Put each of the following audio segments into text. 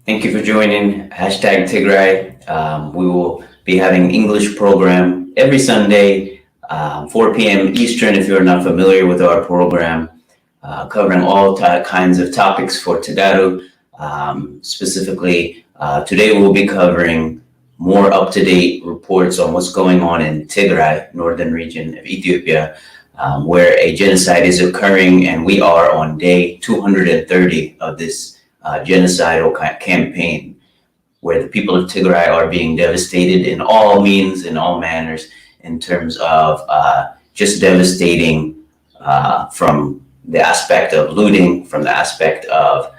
Thank you for joining #Tigray. We will be having English program every Sunday, 4 p.m. Eastern. If you're not familiar with our program, covering all kinds of topics for Tagaru. Specifically, today we'll be covering more up-to-date reports on what's going on in Tigray, northern region of Ethiopia, where a genocide is occurring, and we are on day 230 of this genocidal campaign, where the people of Tigray are being devastated in all means, in all manners, in terms of just devastating from the aspect of looting, from the aspect of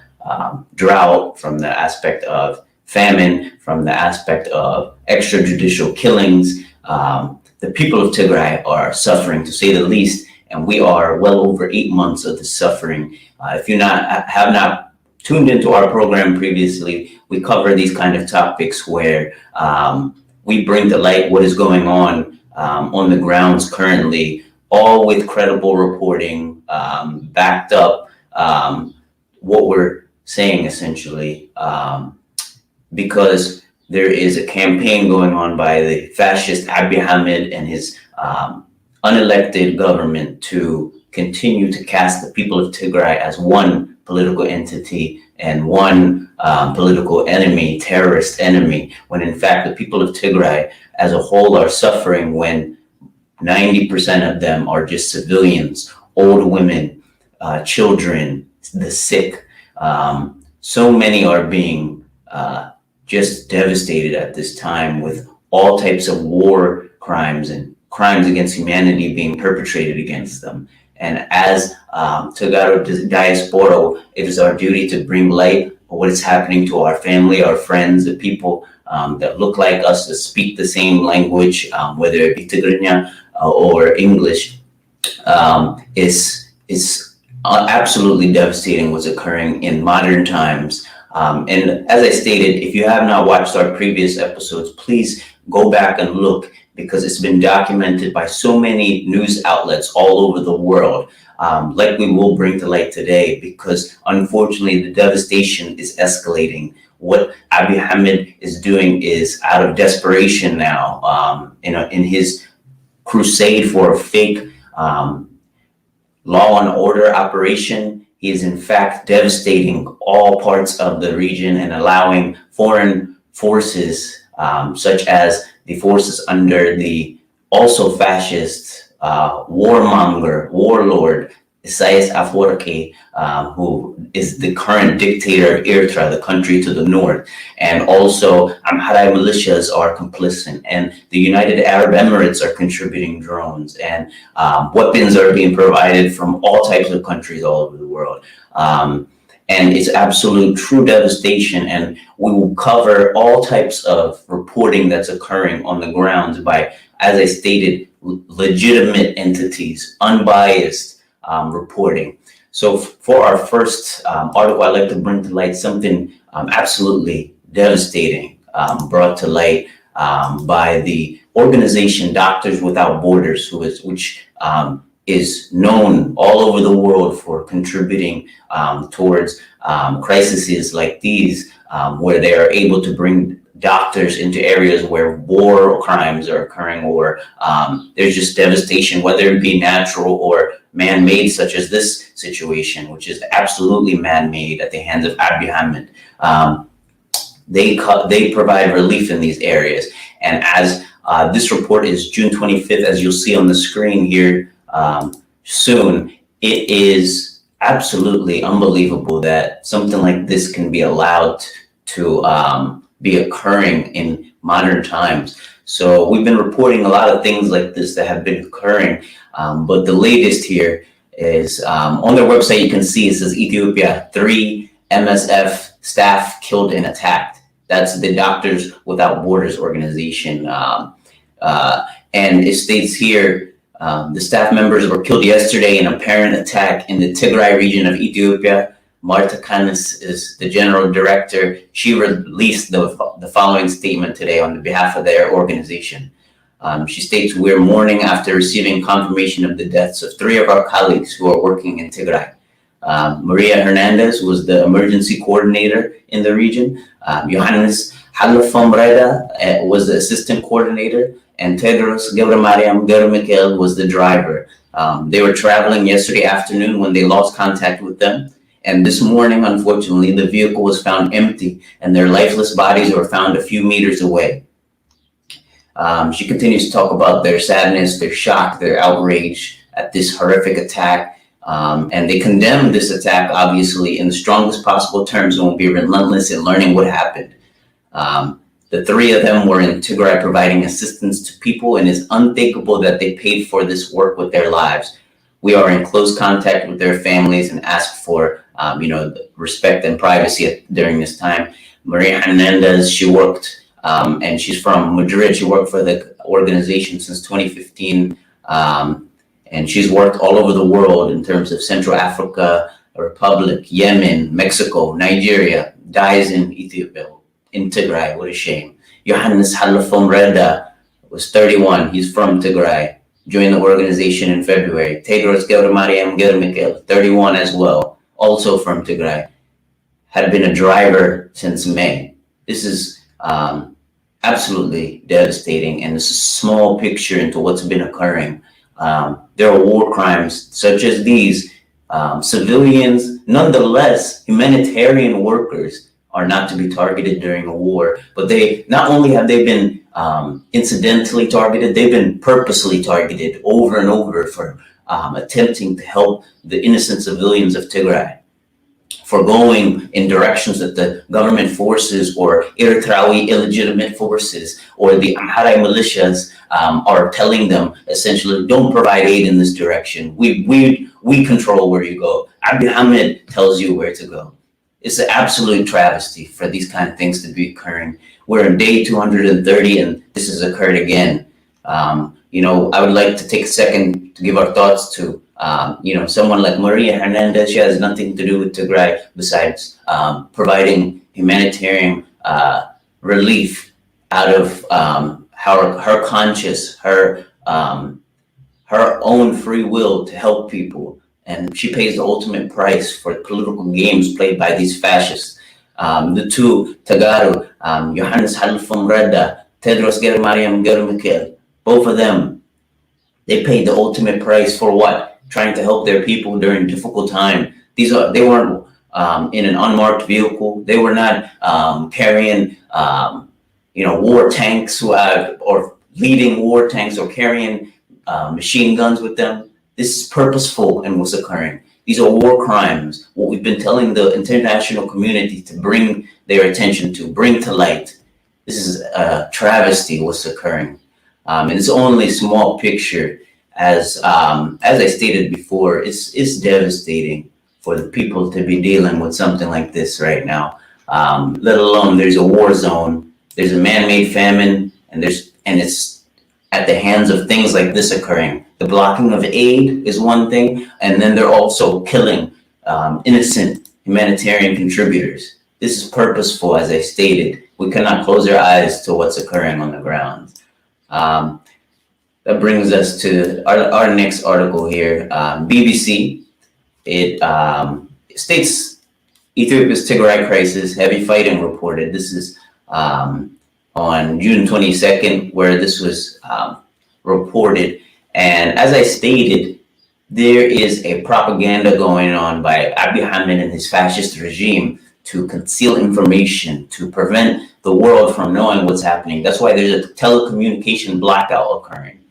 drought, from the aspect of famine, from the aspect of extrajudicial killings. The people of Tigray are suffering, to say the least, and we are well over 8 months of the suffering. If you have not tuned into our program previously, we cover these kind of topics where we bring to light what is going on the grounds currently, all with credible reporting, backed up what we're saying essentially, because there is a campaign going on by the fascist Abiy Ahmed and his unelected government to continue to cast the people of Tigray as one political entity and one political enemy, terrorist enemy, when in fact the people of Tigray as a whole are suffering when 90% of them are just civilians, old women, children, the sick. So many are being just devastated at this time with all types of war crimes and crimes against humanity being perpetrated against them. And as Tagaro diaspora, it is our duty to bring light on what is happening to our family, our friends, the people that look like us, that speak the same language, whether it be Tigrinya or English. Is absolutely devastating what's occurring in modern times. And as I stated, if you have not watched our previous episodes, please go back and look, because it's been documented by so many news outlets all over the world, like we will bring to light today, because unfortunately the devastation is escalating. What Abiy Ahmed is doing is out of desperation now, in his crusade for a fake law and order operation. He is in fact devastating all parts of the region and allowing foreign forces, such as the forces under the also fascist warlord Isaias Afwerki, who is the current dictator of Eritrea, the country to the north, and also Amhara militias are complicit, and the United Arab Emirates are contributing drones, and weapons are being provided from all types of countries all over the world. And it's absolute true devastation, and we will cover all types of reporting that's occurring on the grounds by, as I stated, legitimate entities, unbiased reporting. So for our first article, I'd like to bring to light something absolutely devastating, brought to light by the organization Doctors Without Borders, which is known all over the world for contributing towards crises like these, where they are able to bring doctors into areas where war crimes are occurring, or there's just devastation, whether it be natural or man-made, such as this situation, which is absolutely man-made at the hands of Abiy Ahmed. They provide relief in these areas. And as this report is June 25th, as you'll see on the screen here, soon, it is absolutely unbelievable that something like this can be allowed to be occurring in modern times. So we've been reporting a lot of things like this that have been occurring, but the latest here is on their website. You can see it says Ethiopia, 3 MSF staff killed and attacked. That's the Doctors Without Borders organization, and it states here, the staff members were killed yesterday in an apparent attack in the Tigray region of Ethiopia. Marta Kanis is the general director. She released the following statement today on behalf of their organization. She states, "We're mourning after receiving confirmation of the deaths of 3 of our colleagues who are working in Tigray. Maria Hernandez was the emergency coordinator in the region. Johannes Halafamreda was the assistant coordinator, and Tedros Gebremariam was the driver. They were traveling yesterday afternoon when they lost contact with them. And this morning, unfortunately, the vehicle was found empty and their lifeless bodies were found a few meters away. She continues to talk about their sadness, their shock, their outrage at this horrific attack. And they condemn this attack, obviously, in the strongest possible terms and will be relentless in learning what happened. The three of them were in Tigray providing assistance to people, and it's unthinkable that they paid for this work with their lives. We are in close contact with their families and ask for respect and privacy during this time. Maria Hernandez, she worked, and she's from Madrid. She worked for the organization since 2015, and she's worked all over the world in terms of Central Africa, Republic, Yemen, Mexico, Nigeria, dies in Ethiopia, in Tigray. What a shame. Johannes Halafamreda was 31. He's from Tigray. Joined the organization in February. Tedros Gebremariam 31 as well, also from Tigray, had been a driver since May. This is absolutely devastating, and it's a small picture into what's been occurring. There are war crimes such as these. Civilians, nonetheless, humanitarian workers are not to be targeted during a war, but they not only have they been incidentally targeted, they've been purposely targeted over and over for attempting to help the innocent civilians of Tigray, for going in directions that the government forces or Eritrean illegitimate forces or the Amhara militias are telling them essentially, don't provide aid in this direction. We control where you go. Abiy Ahmed tells you where to go. It's an absolute travesty for these kind of things to be occurring. We're in day 230 and this has occurred again. I would like to take a second to give our thoughts to someone like Maria Hernandez. She has nothing to do with Tigray besides providing humanitarian relief out of her conscience, her own free will to help people. And she pays the ultimate price for political games played by these fascists. The two, Tagaru, Johannes Halafamreda, Tedros Gebremariam, both of them, they paid the ultimate price for what? Trying to help their people during difficult time. They weren't in an unmarked vehicle. They were not carrying, war tanks or leading war tanks or carrying machine guns with them. This is purposeful in what's occurring. These are war crimes. What we've been telling the international community to bring their attention to, bring to light. This is a travesty what's occurring. And it's only a small picture. As I stated before, it's devastating for the people to be dealing with something like this right now. Let alone there's a war zone, there's a man-made famine, and it's at the hands of things like this occurring. The blocking of aid is one thing, and then they're also killing innocent humanitarian contributors. This is purposeful, as I stated. We cannot close our eyes to what's occurring on the ground. That brings us to our next article here. BBC, it states Ethiopia's Tigray crisis, heavy fighting reported. This is on June 22nd, where this was reported. And as I stated, there is a propaganda going on by Abiy Ahmed and his fascist regime to conceal information, to prevent the world from knowing what's happening. That's why there's a telecommunication blackout occurring.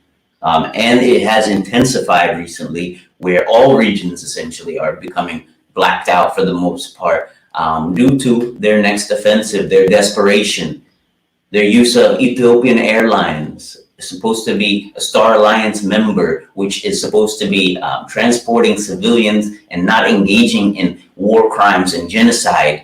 And it has intensified recently, where all regions essentially are becoming blacked out for the most part, due to their next offensive, their desperation, their use of Ethiopian Airlines, supposed to be a Star Alliance member, which is supposed to be transporting civilians and not engaging in war crimes and genocide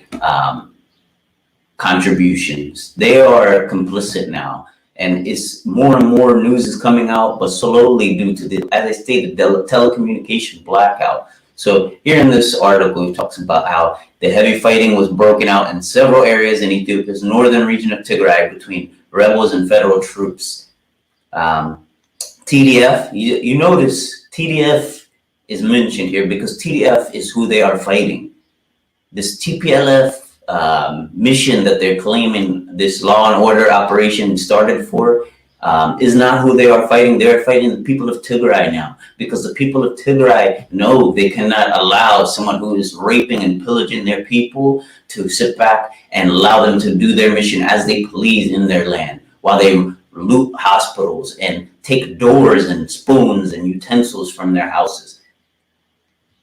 contributions. They are complicit now. And it's more and more news is coming out, but slowly due to the, as I stated, the telecommunication blackout. So here in this article, it talks about how the heavy fighting was broken out in several areas in Ethiopia's northern region of Tigray between rebels and federal troops. TDF, you notice TDF is mentioned here because TDF is who they are fighting. This TPLF mission that they're claiming this law and order operation started for is not who they are fighting. They're fighting the people of Tigray now, because the people of Tigray know they cannot allow someone who is raping and pillaging their people to sit back and allow them to do their mission as they please in their land, while they loot hospitals and take doors and spoons and utensils from their houses.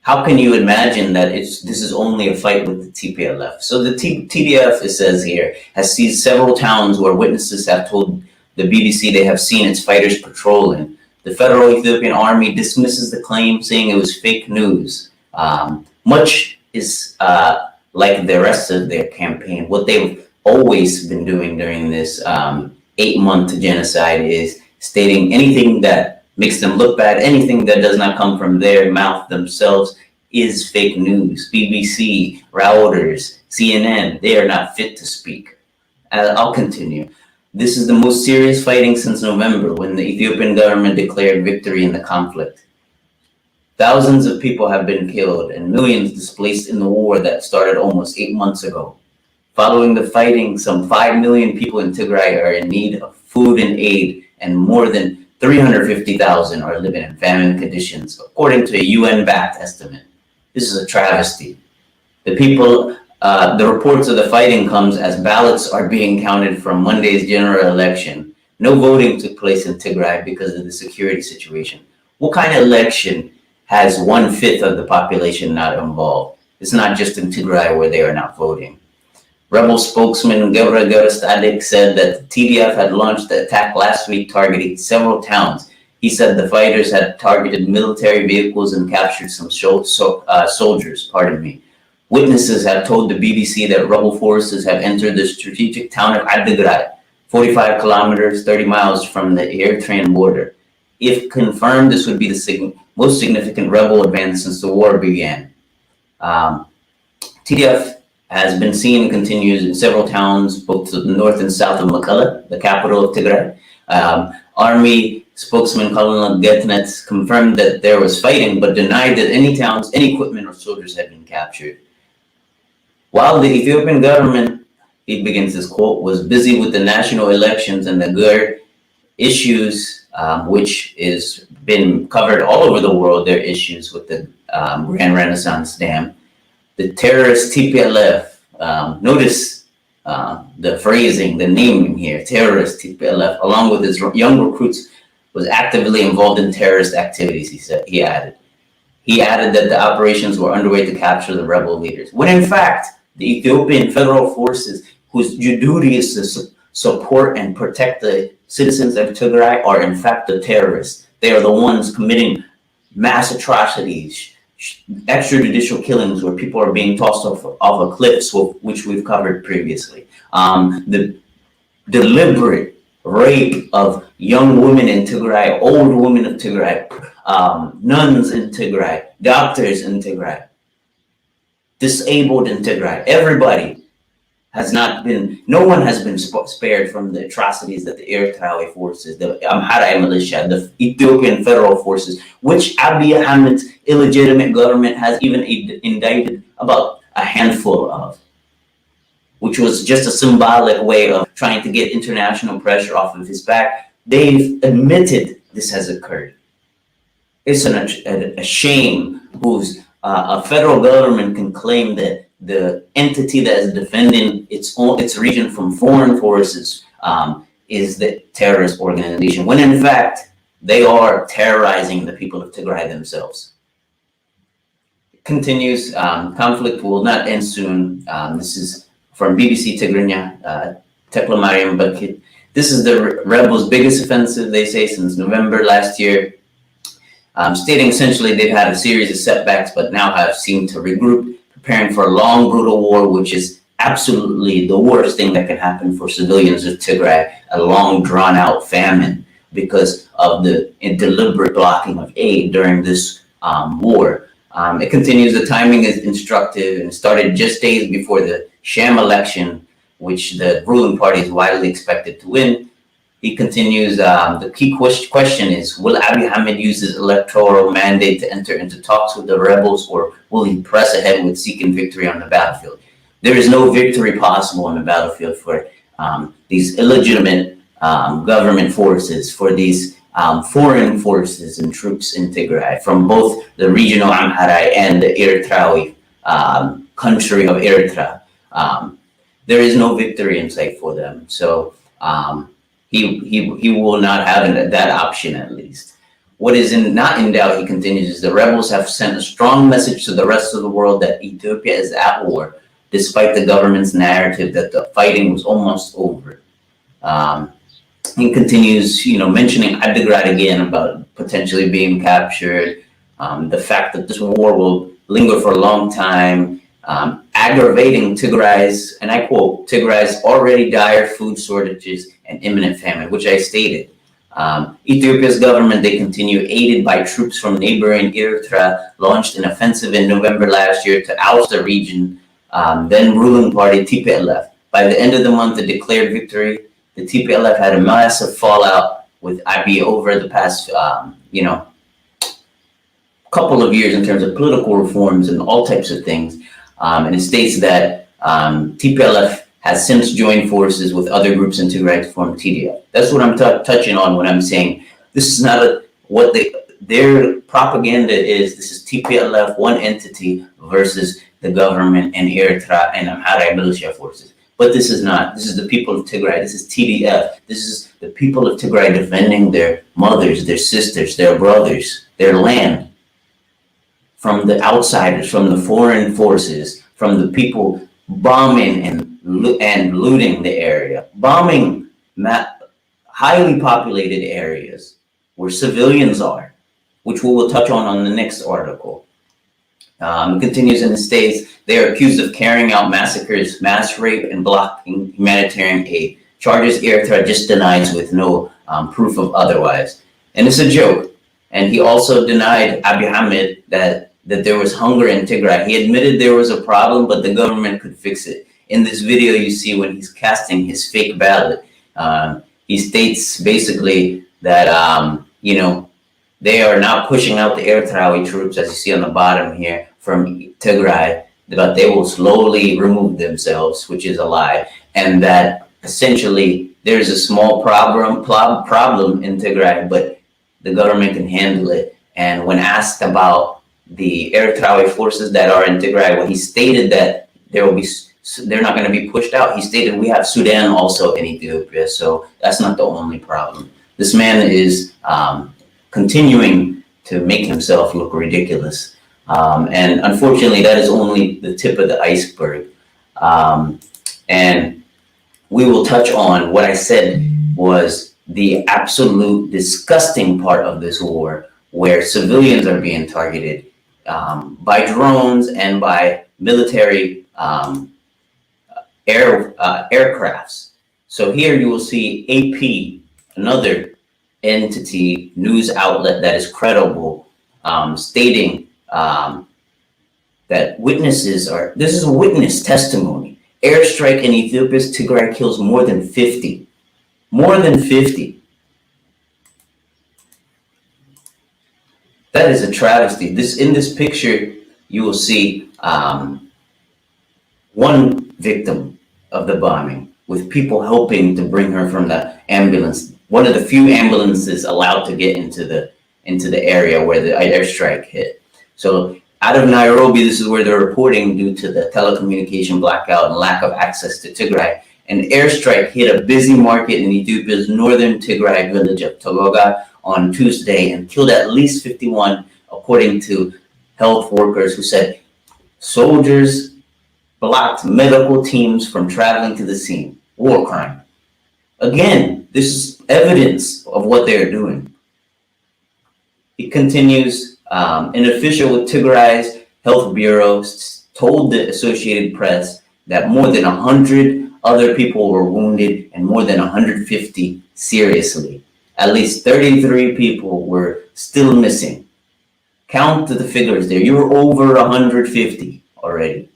How can you imagine that this is only a fight with the TPLF? So the TDF, it says here, has seized several towns where witnesses have told the BBC they have seen its fighters patrolling. The federal Ethiopian army dismisses the claim, saying it was fake news. Much is like the rest of their campaign. What they've always been doing during this 8-month genocide is stating anything that makes them look bad, anything that does not come from their mouth themselves is fake news. BBC, Reuters, CNN, they are not fit to speak. I'll continue. This is the most serious fighting since November, when the Ethiopian government declared victory in the conflict. Thousands of people have been killed and millions displaced in the war that started almost 8 months ago. Following the fighting, some 5 million people in Tigray are in need of food and aid, and more than 350,000 are living in famine conditions, according to a UN-backed estimate. This is a travesty. The reports of the fighting comes as ballots are being counted from Monday's general election. No voting took place in Tigray because of the security situation. What kind of election has 1/5 of the population not involved? It's not just in Tigray where they are not voting. Rebel spokesman Gebra Stadik said that the TDF had launched the attack last week, targeting several towns. He said the fighters had targeted military vehicles and captured some soldiers. Witnesses have told the BBC that rebel forces have entered the strategic town of Tigray, 45 kilometers, 30 miles from the Eritrean border. If confirmed, this would be the most significant rebel advance since the war began. TDF has been seen and continues in several towns, both to the north and south of Mekelle, the capital of Tigray. Army spokesman Colonel Getnet confirmed that there was fighting, but denied that any towns, any equipment or soldiers had been captured. While the Ethiopian government, he begins this quote, was busy with the national elections and the GER issues, which is been covered all over the world, their issues with the Grand Renaissance Dam. The terrorist TPLF, notice the phrasing, the naming here, terrorist TPLF, along with his young recruits, was actively involved in terrorist activities, he added. He added that the operations were underway to capture the rebel leaders, when in fact, the Ethiopian federal forces, whose duty is to support and protect the citizens of Tigray, are in fact the terrorists. They are the ones committing mass atrocities, extrajudicial killings where people are being tossed off of cliffs, which we've covered previously. The deliberate rape of young women in Tigray, old women of Tigray, nuns in Tigray, doctors in Tigray, disabled in Tigray. Everybody has not been, no one has been spared from the atrocities that the Eritrean forces, the Amhara militia, the Ethiopian federal forces, which Abiy Ahmed's illegitimate government has even indicted about a handful of, which was just a symbolic way of trying to get international pressure off of his back. They've admitted this has occurred. It's a shame whose a federal government can claim that the entity that is defending its region from foreign forces is the terrorist organization, when in fact they are terrorizing the people of Tigray themselves. It continues, conflict will not end soon. This is from BBC Tigrinya, Tekla Mariam Bakit. This is the rebels' biggest offensive, they say, since November last year, stating essentially they've had a series of setbacks, but now have seemed to regroup, preparing for a long, brutal war, which is absolutely the worst thing that can happen for civilians of Tigray, a long, drawn-out famine because of the deliberate blocking of aid during this war. It continues, the timing is instructive and started just days before the sham election, which the ruling party is widely expected to win. He continues, the key question is, will Abiy Ahmed use his electoral mandate to enter into talks with the rebels, or will he press ahead with seeking victory on the battlefield? There is no victory possible on the battlefield for these illegitimate government forces, for these foreign forces and troops in Tigray, from both the regional Amhara and the Eritrean country of Eritrea. There is no victory in sight for them. So he will not have that option, at least. What is not in doubt, he continues, is the rebels have sent a strong message to the rest of the world that Ethiopia is at war, despite the government's narrative that the fighting was almost over. He continues, mentioning Tigray again about potentially being captured, the fact that this war will linger for a long time, aggravating Tigray's, and I quote, Tigray's already dire food shortages and imminent famine, which I stated. Ethiopia's government, they continue, aided by troops from neighboring Eritrea, launched an offensive in November last year to oust the region, then ruling party TPLF. By the end of the month, the declared victory, the TPLF had a massive fallout with Abiy over the past, couple of years in terms of political reforms and all types of things. And it states that TPLF has since joined forces with other groups in Tigray to form TDF. That's what I'm touching on when I'm saying this is not what their propaganda is. This is TPLF, one entity, versus the government and Eritrea and Amhara militia forces. But this is not. This is the people of Tigray. This is TDF. This is the people of Tigray defending their mothers, their sisters, their brothers, their land from the outsiders, from the foreign forces, from the people bombing and looting the area, bombing highly populated areas where civilians are, which we will touch on the next article. It continues in the states, they are accused of carrying out massacres, mass rape, and blocking humanitarian aid. Charges Eritrea just denies with no proof of otherwise. And it's a joke. And he also denied Abiy Ahmed that there was hunger in Tigray. He admitted there was a problem, but the government could fix it. In this video, you see when he's casting his fake ballot, he states basically that, they are now pushing out the Eritrean troops, as you see on the bottom here, from Tigray, but they will slowly remove themselves, which is a lie. And that essentially there's a small problem in Tigray, but the government can handle it. And when asked about the Eritrean forces that are in Tigray, when he stated that they're not going to be pushed out, he stated we have Sudan also in Ethiopia, so that's not the only problem. This man is continuing to make himself look ridiculous. And unfortunately, that is only the tip of the iceberg. And we will touch on what I said was the absolute disgusting part of this war, where civilians are being targeted by drones and by military aircrafts. So here you will see AP, another entity, news outlet that is credible, stating that witnesses are, this is a witness testimony. Airstrike in Ethiopia's Tigray kills more than 50. More than 50. That is a travesty. In this picture, you will see one victim of the bombing, with people helping to bring her from the ambulance. One of the few ambulances allowed to get into the area where the airstrike hit. So out of Nairobi, this is where they're reporting, due to the telecommunication blackout and lack of access to Tigray, an airstrike hit a busy market in Ethiopia's northern Tigray village of Tologa on Tuesday and killed at least 51, according to health workers who said soldiers blocked medical teams from traveling to the scene. War crime. Again, this is evidence of what they're doing. He continues, an official with Tigray's health bureau told the Associated Press that more than 100 other people were wounded and more than 150 seriously. At least 33 people were still missing. Count the figures there. You're over 150 already.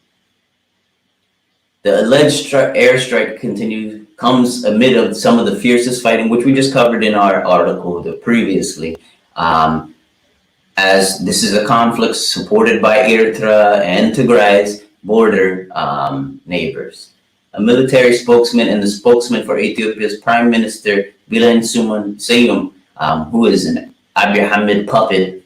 The alleged airstrike comes amid of some of the fiercest fighting, which we just covered in our article previously. Um, as this is a conflict supported by Eritrea and Tigray's border neighbors. A military spokesman and the spokesman for Ethiopia's Prime Minister Bilan Seyum, who is an Abiy Ahmed puppet,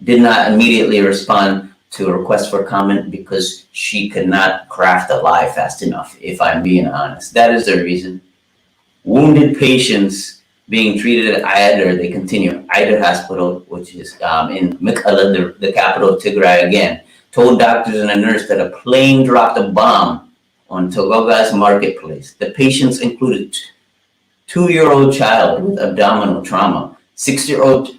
did not immediately respond to a request for comment because she could not craft a lie fast enough, if I'm being honest. That is the reason. Wounded patients being treated at Ayder, they continue. Ayder Hospital, which is in Mekelle, the capital of Tigray again, told doctors and a nurse that a plane dropped a bomb on Togoga's marketplace. The patients included 2-year-old child with abdominal trauma, 6-year-old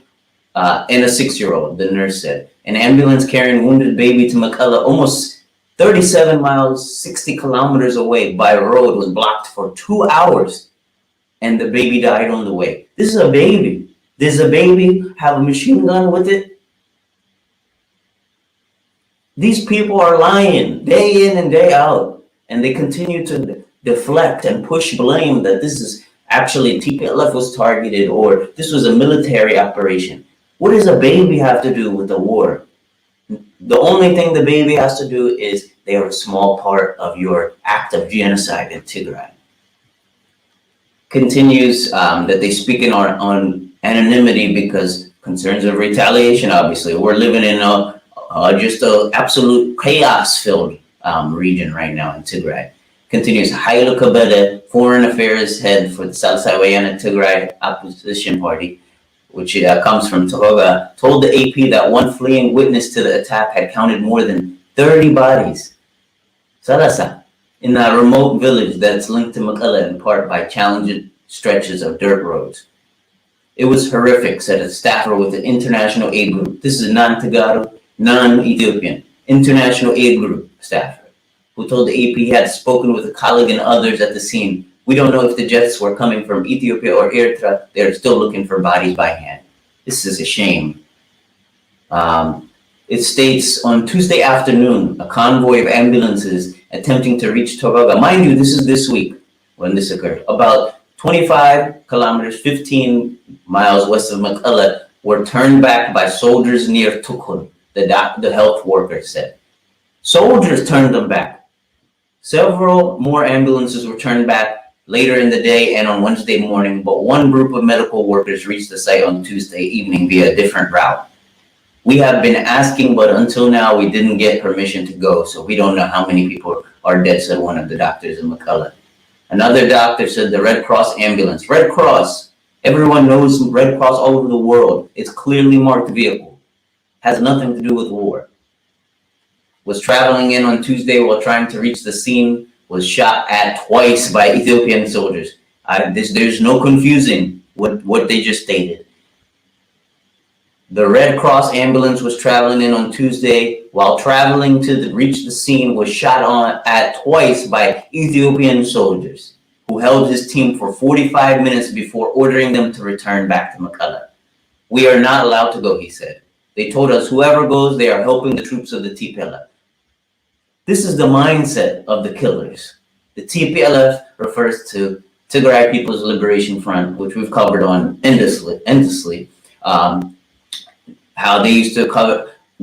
and a 6-year-old, the nurse said. An ambulance carrying wounded baby to Mekelle, almost 37 miles, 60 kilometers away by road, was blocked for 2 hours, and the baby died on the way. This is a baby. Does a baby have a machine gun with it? These people are lying day in and day out, and they continue to deflect and push blame that this is actually TPLF was targeted or this was a military operation. What does a baby have to do with the war? The only thing the baby has to do is they are a small part of your act of genocide in Tigray. Continues that they speak on anonymity because concerns of retaliation, obviously. We're living in just a absolute chaos-filled region right now in Tigray. Continues, Haile Kabede, foreign affairs head for the Salsai Wayana Tigray opposition party, which comes from Togoga, told the AP that one fleeing witness to the attack had counted more than 30 bodies. Salasa, in a remote village that's linked to Mekelle in part by challenging stretches of dirt roads. It was horrific, said a staffer with the International Aid Group. This is a non-Tagalog, non-Ethiopian International Aid Group staffer, who told the AP he had spoken with a colleague and others at the scene. We don't know if the jets were coming from Ethiopia or Eritrea. They're still looking for bodies by hand. This is a shame. It states on Tuesday afternoon, a convoy of ambulances attempting to reach Togoga. Mind you, this is this week when this occurred. About 25 kilometers, 15 miles west of Mekelle, were turned back by soldiers near Tukun, the health worker said. Soldiers turned them back. Several more ambulances were turned back later in the day and on Wednesday morning, but one group of medical workers reached the site on Tuesday evening via a different route. We have been asking, but until now we didn't get permission to go, so we don't know how many people are dead, said one of the doctors in Mekelle. Another doctor said the Red Cross ambulance. Red Cross, everyone knows Red Cross all over the world. It's clearly marked vehicle. Has nothing to do with war. Was traveling in on Tuesday while trying to reach the scene, was shot at twice by Ethiopian soldiers. There's no confusing what they just stated. The Red Cross ambulance was traveling in on Tuesday while traveling to reach the scene, was shot at twice by Ethiopian soldiers who held his team for 45 minutes before ordering them to return back to Mekelle. We are not allowed to go, he said. They told us whoever goes, they are helping the troops of the TPLF. This is the mindset of the killers. The TPLF refers to Tigray People's Liberation Front, which we've covered on endlessly. How they used to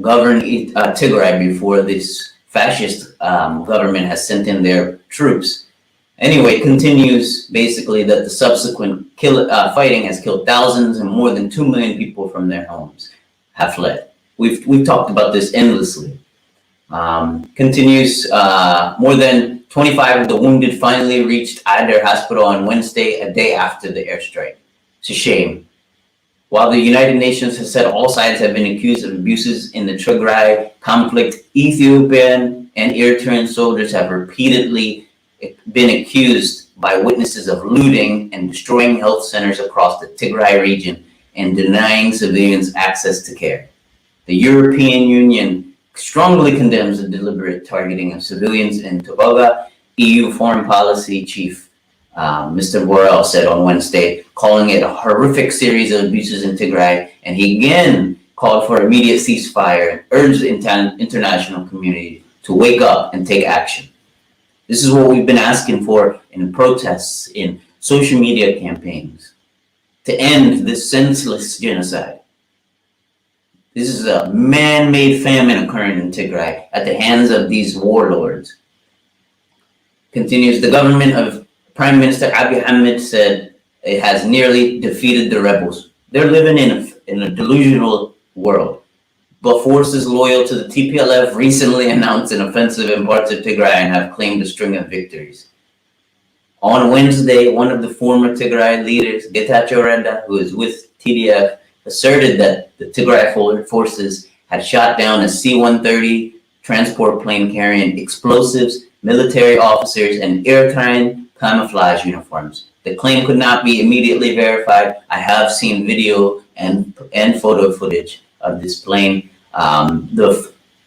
govern Tigray before this fascist government has sent in their troops. Anyway, continues basically that the subsequent fighting has killed thousands and more than 2 million people from their homes have fled. We've talked about this endlessly. Continues, more than 25 of the wounded finally reached Ayder Hospital on Wednesday, a day after the airstrike. It's a shame. While the United Nations has said all sides have been accused of abuses in the Tigray conflict, Ethiopian and Eritrean soldiers have repeatedly been accused by witnesses of looting and destroying health centers across the Tigray region and denying civilians access to care. The European Union strongly condemns the deliberate targeting of civilians in Togoga. EU Foreign Policy Chief Mr. Borrell said on Wednesday, calling it a horrific series of abuses in Tigray, and he again called for immediate ceasefire and urged the international community to wake up and take action. This is what we've been asking for in protests, in social media campaigns, to end this senseless genocide. This is a man-made famine occurring in Tigray at the hands of these warlords. Continues, the government of Prime Minister Abiy Ahmed said it has nearly defeated the rebels. They're living in a delusional world. But forces loyal to the TPLF recently announced an offensive in parts of Tigray and have claimed a string of victories. On Wednesday, one of the former Tigray leaders, Getachew Reda, who is with TDF, asserted that the Tigray forces had shot down a C-130 transport plane carrying explosives, military officers, and Eritrean camouflage uniforms. The claim could not be immediately verified. I have seen video and photo footage of this plane.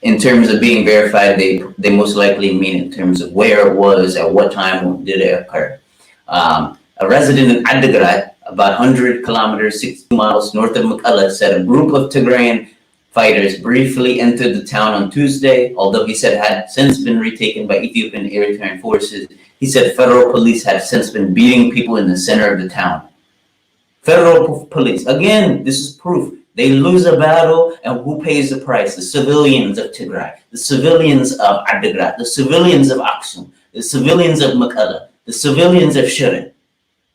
In terms of being verified, they most likely mean in terms of where it was, at what time did it occur. A resident in Tigray, about 100 kilometers, 60 miles north of Mekelle, said a group of Tigrayan fighters briefly entered the town on Tuesday, although he said it had since been retaken by Ethiopian and Eritrean forces. He said federal police had since been beating people in the center of the town. Federal police, again, this is proof. They lose a battle, and who pays the price? The civilians of Tigray, the civilians of Tigray, the civilians of Aksum, the civilians of Mekelle, the civilians of Shire.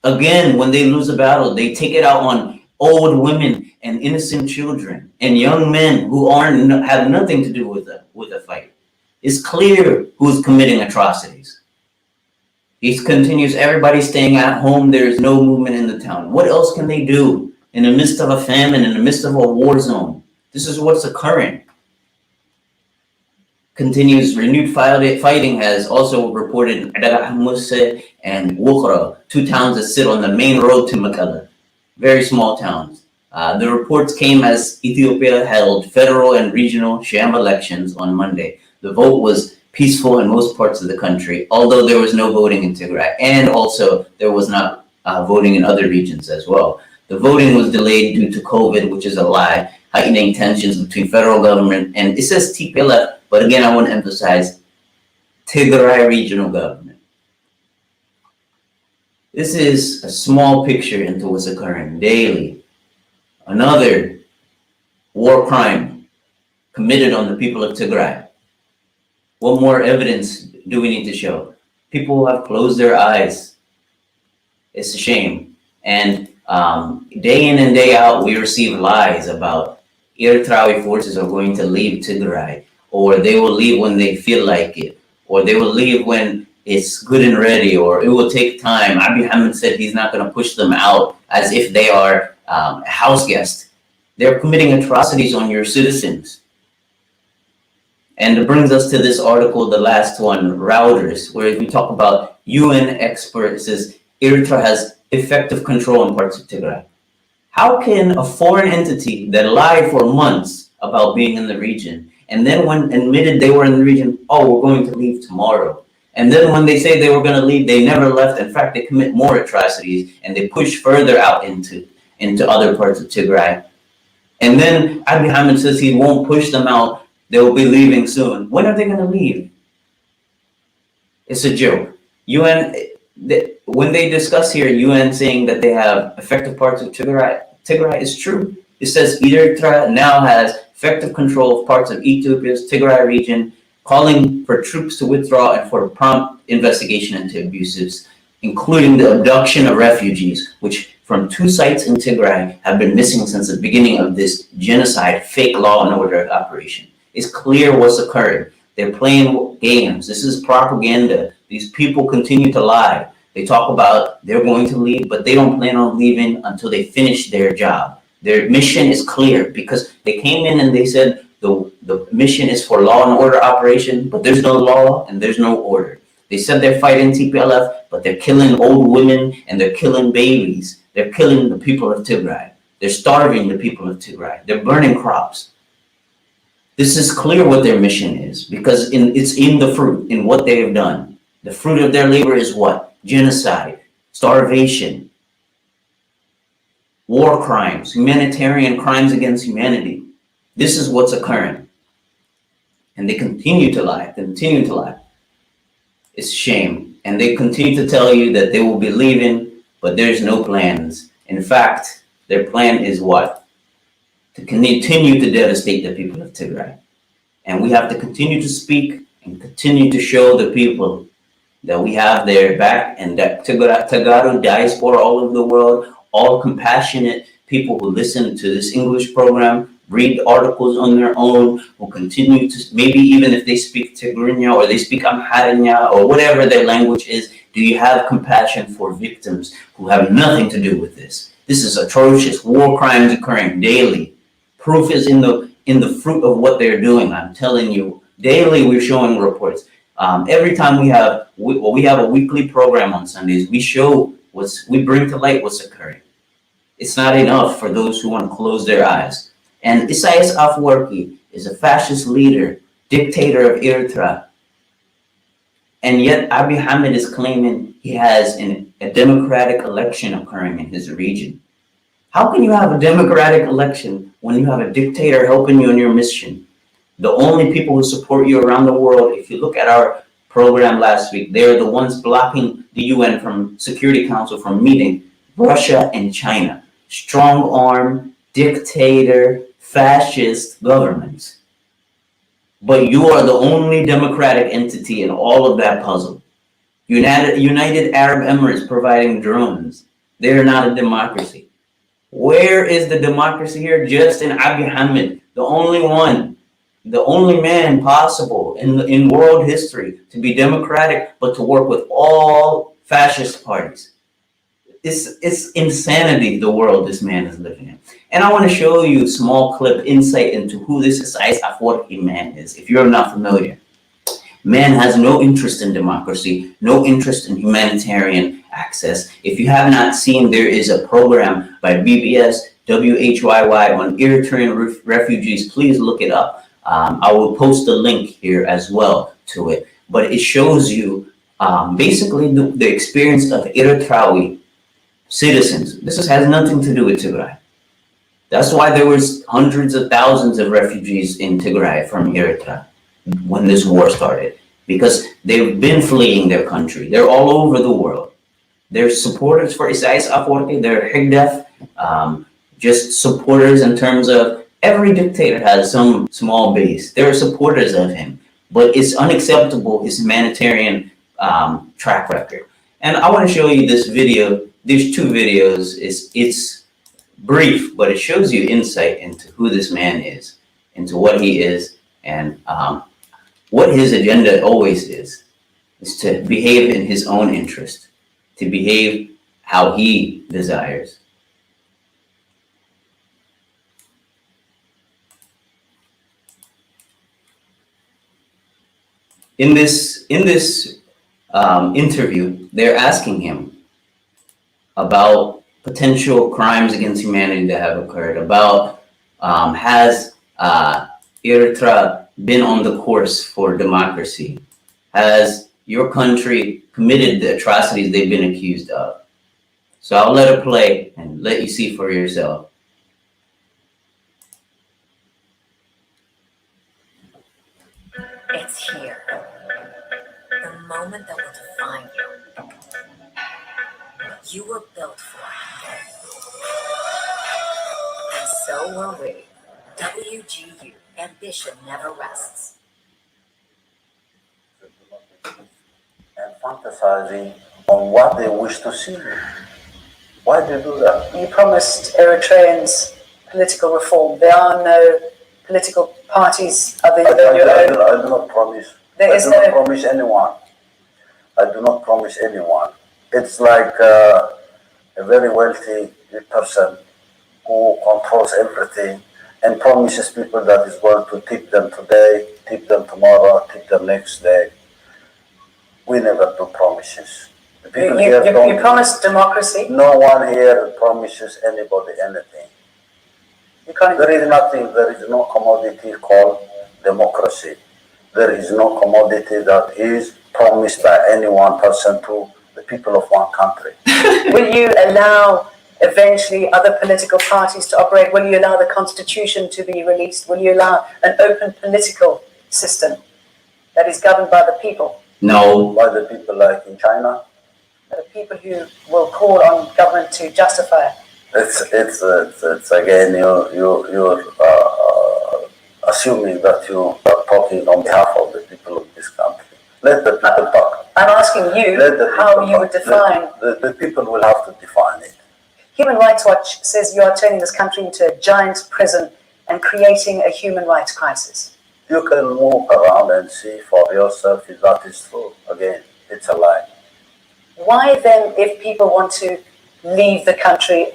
Again, when they lose a battle, they take it out on old women and innocent children and young men who have nothing to do with the fight. It's clear who's committing atrocities. He continues, everybody's staying at home. There is no movement in the town. What else can they do in the midst of a famine, in the midst of a war zone? This is what's occurring. Continues, renewed fighting has also reported in Adaga and Wukra, two towns that sit on the main road to Mekelle, very small towns. The reports came as Ethiopia held federal and regional sham elections on Monday. The vote was peaceful in most parts of the country, although there was no voting in Tigray, and also there was not voting in other regions as well. The voting was delayed due to COVID, which is a lie, heightening tensions between federal government and it says TPLF, but again, I want to emphasize Tigray regional government. This is a small picture into what's occurring daily. Another war crime committed on the people of Tigray. What more evidence do we need to show? People have closed their eyes. It's a shame. And day in and day out, we receive lies about Eritrean forces are going to leave Tigray, or they will leave when they feel like it, or they will leave when it's good and ready, or it will take time. Abiy Ahmed said he's not going to push them out as if they are a house guest. They're committing atrocities on your citizens. And it brings us to this article, the last one, Routers, where we talk about UN experts says Eritrea has effective control in parts of Tigray. How can a foreign entity that lied for months about being in the region, and then when admitted they were in the region, oh, we're going to leave tomorrow. And then when they say they were going to leave, they never left. In fact, they commit more atrocities and they push further out into other parts of Tigray. And then Abiy Ahmed says he won't push them out. They will be leaving soon. When are they going to leave? It's a joke. When they discuss here, UN saying that they have effective parts of Tigray is true. It says Eritrea now has effective control of parts of Ethiopia's Tigray region, calling for troops to withdraw and for a prompt investigation into abuses, including the abduction of refugees, which from 2 sites in Tigray have been missing since the beginning of this genocide, fake law and order operation. It's clear what's occurred. They're playing games. This is propaganda. These people continue to lie. They talk about they're going to leave, but they don't plan on leaving until they finish their job. Their mission is clear because they came in and they said the mission is for law and order operation, but there's no law and there's no order. They said they're fighting TPLF, but they're killing old women and they're killing babies. They're killing the people of Tigray. They're starving the people of Tigray. They're burning crops. This is clear what their mission is because it's in the fruit, in what they have done. The fruit of their labor is what? Genocide, starvation, war crimes, humanitarian crimes against humanity. This is what's occurring. And they continue to lie, continue to lie. It's shame. And they continue to tell you that they will be leaving, but there's no plans. In fact, their plan is what? To continue to devastate the people of Tigray. And we have to continue to speak and continue to show the people that we have their back, and that Tagaro diaspora all over the world, all compassionate people who listen to this English program, read articles on their own, will continue to, maybe even if they speak Tigrinya or they speak Amharinya or whatever their language is, do you have compassion for victims who have nothing to do with this? This is atrocious. War crimes occurring daily. Proof is in the fruit of what they're doing. I'm telling you, daily we're showing reports. Every time we have a weekly program on Sundays, we bring to light what's occurring. It's not enough for those who want to close their eyes. And Isaias Afwerki is a fascist leader, dictator of Eritrea. And yet Abiy Ahmed is claiming he has a democratic election occurring in his region. How can you have a democratic election when you have a dictator helping you in your mission? The only people who support you around the world, if you look at our program last week, they're the ones blocking the UN from Security Council from meeting, Russia and China. Strong arm, dictator, fascist governments. But you are the only democratic entity in all of that puzzle. United Arab Emirates providing drones. They're not a democracy. Where is the democracy here? Just in Abiy Ahmed, the only one. The only man possible in world history to be democratic, but to work with all fascist parties. It's insanity, the world this man is living in. And I want to show you a small clip insight into who this Isaias Afwerki man is, if you're not familiar. Man has no interest in democracy, no interest in humanitarian access. If you have not seen, there is a program by BBS WHYY on Eritrean refugees. Please look it up. I will post a link here as well to it. But it shows you basically the experience of Eritrean citizens. This has nothing to do with Tigray. That's why there was hundreds of thousands of refugees in Tigray from Eritrea when this war started, because they've been fleeing their country. They're all over the world. They're supporters for Isaias Afwerki. They're Higdef, just supporters in terms of every dictator has some small base. They're supporters of him, but it's unacceptable his humanitarian track record. And I want to show you this video. There's two videos. It's brief, but it shows you insight into who this man is, into what he is, and what his agenda always is to behave in his own interest, to behave how he desires. In this interview, they're asking him about potential crimes against humanity that have occurred, about has Eritrea been on the course for democracy? Has your country committed the atrocities they've been accused of? So I'll let it play and let you see for yourself. It's here. The moment that will define you. You were built for it. And so were we. WGU. Ambition never rests. And fantasizing on what they wish to see. Why do you do that? You promised Eritreans political reform. There are no political parties other than your own. I do not promise. I do not promise anyone. I do not promise anyone. It's like a very wealthy person who controls everything and promises people that is going to tip them today, tip them tomorrow, tip them next day. We never do promises. You promised democracy? No one here promises anybody anything. There is nothing, there is no commodity called democracy. There is no commodity that is promised by any one person to the people of one country. Will you allow eventually other political parties to operate? Will you allow the constitution to be released? Will you allow an open political system that is governed by the people? No. by the people like in China. The people who will call on government to justify it. It's again you're assuming that you are talking on behalf of the people of this country. Let the people talk. I'm asking you how you would define. The people will have to define it. Human Rights Watch says you are turning this country into a giant prison and creating a human rights crisis. You can walk around and see for yourself if that is true. Again, it's a lie. Why then, if people want to leave the country,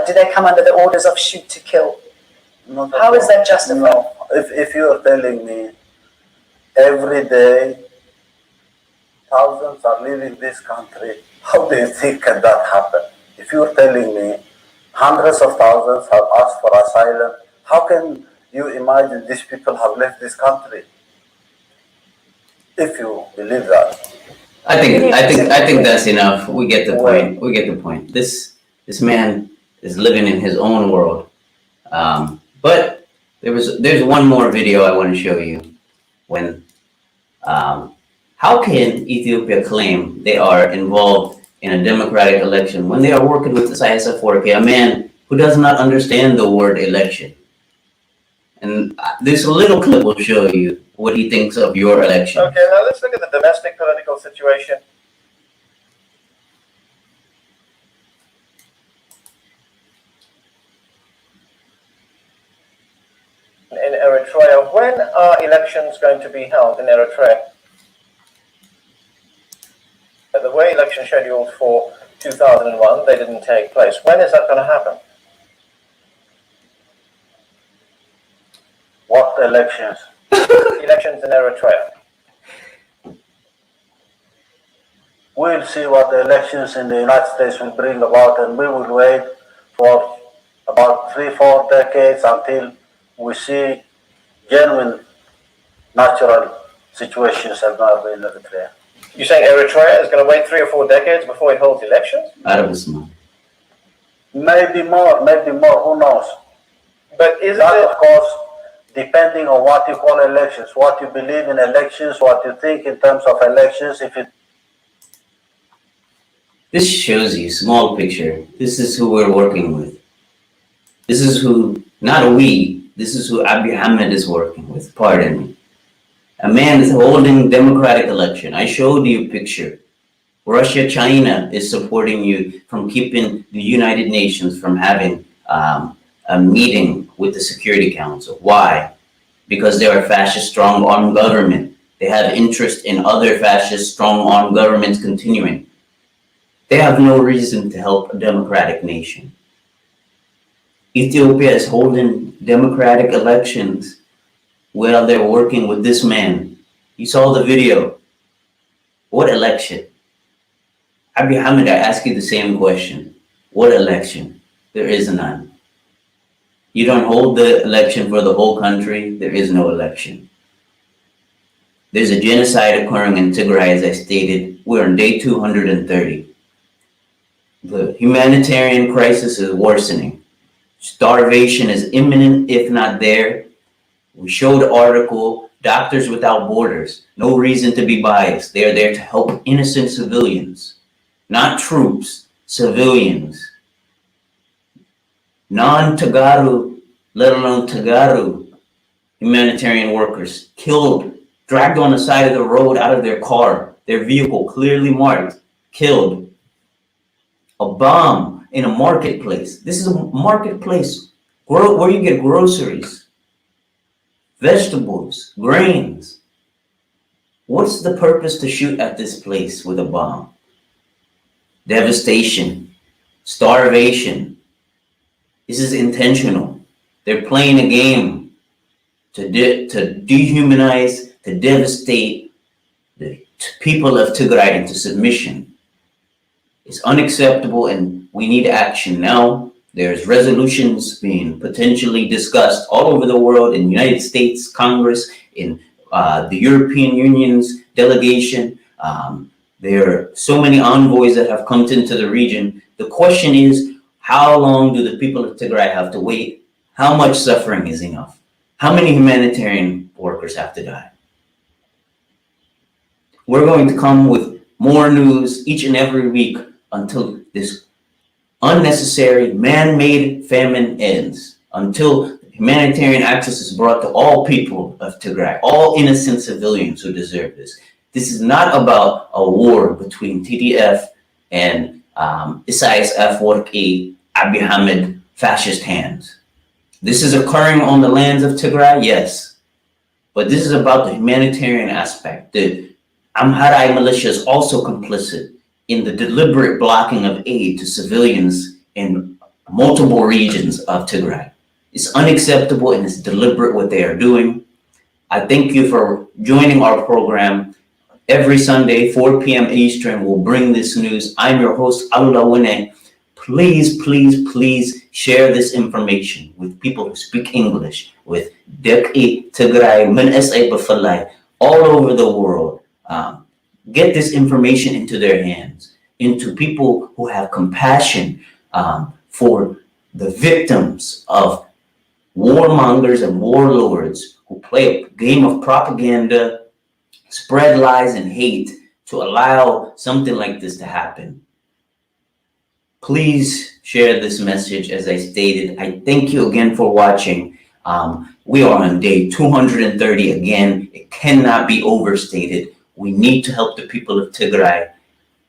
do they come under the orders of shoot to kill? How is that justified? No. If you are telling me every day thousands are leaving this country, how do you think can that happen? If you are telling me hundreds of thousands have asked for asylum, how can you imagine these people have left this country? If you believe that. I think that's enough. We get the point. We get the point. This man is living in his own world. But there's one more video I want to show you. When how can Ethiopia claim they are involved in a democratic election when they are working with Isaias Afwerki, a man who does not understand the word election? And this little clip will show you what he thinks of your election. Okay, now let's look at the domestic political situation. In Eritrea, when are elections going to be held in Eritrea? The way elections scheduled for 2001, they didn't take place. When is that going to happen? What elections? Elections in Eritrea. We'll see what the elections in the United States will bring about, and we will wait for about 3-4 decades until we see genuine natural situations in Eritrea. You're saying Eritrea is going to wait 3 or 4 decades before it holds elections? Maybe more, who knows? But isn't that, it... of course, depending on what you call elections, what you believe in elections, what you think in terms of elections, if it... This shows you, small picture, this is who we're working with. This is who, not we, this is who Abiy Ahmed is working with, pardon me. A man is holding democratic election. I showed you a picture. Russia, China is supporting you from keeping the United Nations from having a meeting with the Security Council. Why? Because they are a fascist strong-arm government. They have interest in other fascist strong-arm governments continuing. They have no reason to help a democratic nation. Ethiopia is holding democratic elections while they're working with this man. You saw the video. What election? Abiy Ahmed, I ask you the same question. What election? There is none. You don't hold the election for the whole country, there is no election. There's a genocide occurring in Tigray, as I stated. We're on day 230. The humanitarian crisis is worsening. Starvation is imminent, if not there. We showed the article, Doctors Without Borders. No reason to be biased. They are there to help innocent civilians, not troops, civilians. Non-Tagaru, let alone Tagaru, humanitarian workers killed, dragged on the side of the road out of their car, their vehicle clearly marked, killed. A bomb in a marketplace. This is a marketplace where you get groceries, vegetables, grains. What's the purpose to shoot at this place with a bomb? Devastation, starvation. This is intentional. They're playing a game to dehumanize, to devastate the people of Tigray into submission. It's unacceptable and we need action now. There's resolutions being potentially discussed all over the world, in the United States Congress, in the European Union's delegation. There are so many envoys that have come into the region. The question is, how long do the people of Tigray have to wait? How much suffering is enough? How many humanitarian workers have to die? We're going to come with more news each and every week until this unnecessary man-made famine ends, until humanitarian access is brought to all people of Tigray, all innocent civilians who deserve this. This is not about a war between TDF and Isaias Afwerki, Abiy Ahmed fascist hands. This is occurring on the lands of Tigray, yes, but this is about the humanitarian aspect. The Amhara militia is also complicit in the deliberate blocking of aid to civilians in multiple regions of Tigray. It's unacceptable and it's deliberate what they are doing. I thank you for joining our program. Every Sunday, 4 p.m. Eastern, we'll bring this news. I'm your host, Alula Wine. Please, please, please share this information with people who speak English, with Deki, Tigray, Min SA Bafalai, all over the world. Get this information into their hands, into people who have compassion for the victims of warmongers and warlords who play a game of propaganda, spread lies and hate to allow something like this to happen. Please share this message. As I stated, I thank you again for watching. We are on day 230 again. It cannot be overstated. We need to help the people of Tigray.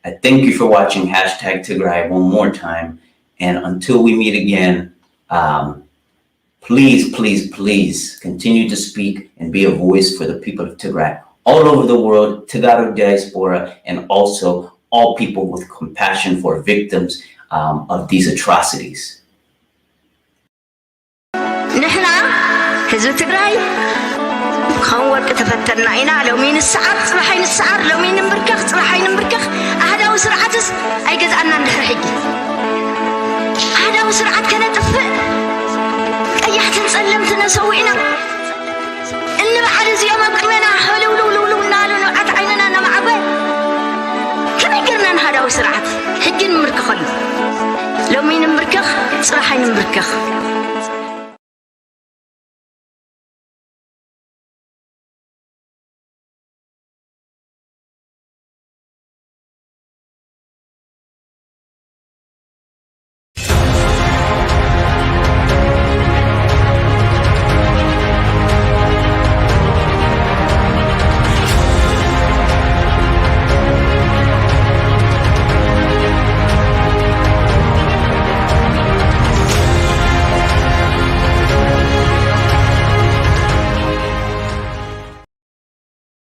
I thank you for watching #Tigray one more time. And until we meet again, please, please, please continue to speak and be a voice for the people of Tigray all over the world, Tigray diaspora, and also all people with compassion for victims of these atrocities. خان ورق تفترنا عينا لو مين السعر صراحين السعر لو مين نمبركخ صراحين نمبركخ هذا وسرعتس أي جزء أنا ندخل حقي هذا وسرعت كانت طفء أي حتى نسلمت نسوينا إن بعد زي ما قمنا حلو لو لو لو نالو نوعت عيننا أنا مع بين كم يقرنا هذا وسرعت حقي نمبركخ لو مين نمبركخ صراحين نمبركخ